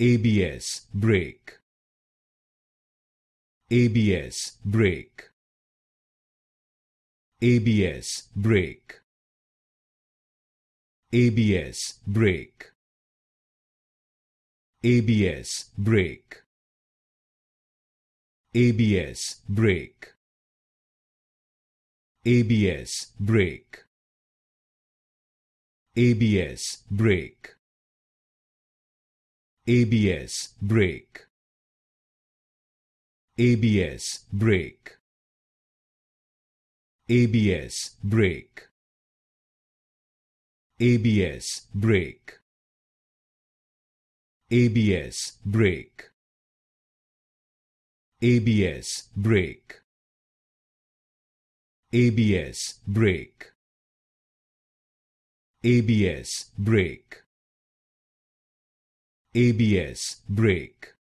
ABS brake, ABS brake, ABS brake, ABS brake, ABS brake, ABS brake, ABS brake, ABS brake, ABS brake, ABS brake, ABS brake, ABS brake, ABS brake, ABS brake, ABS brake, ABS brake, ABS brake,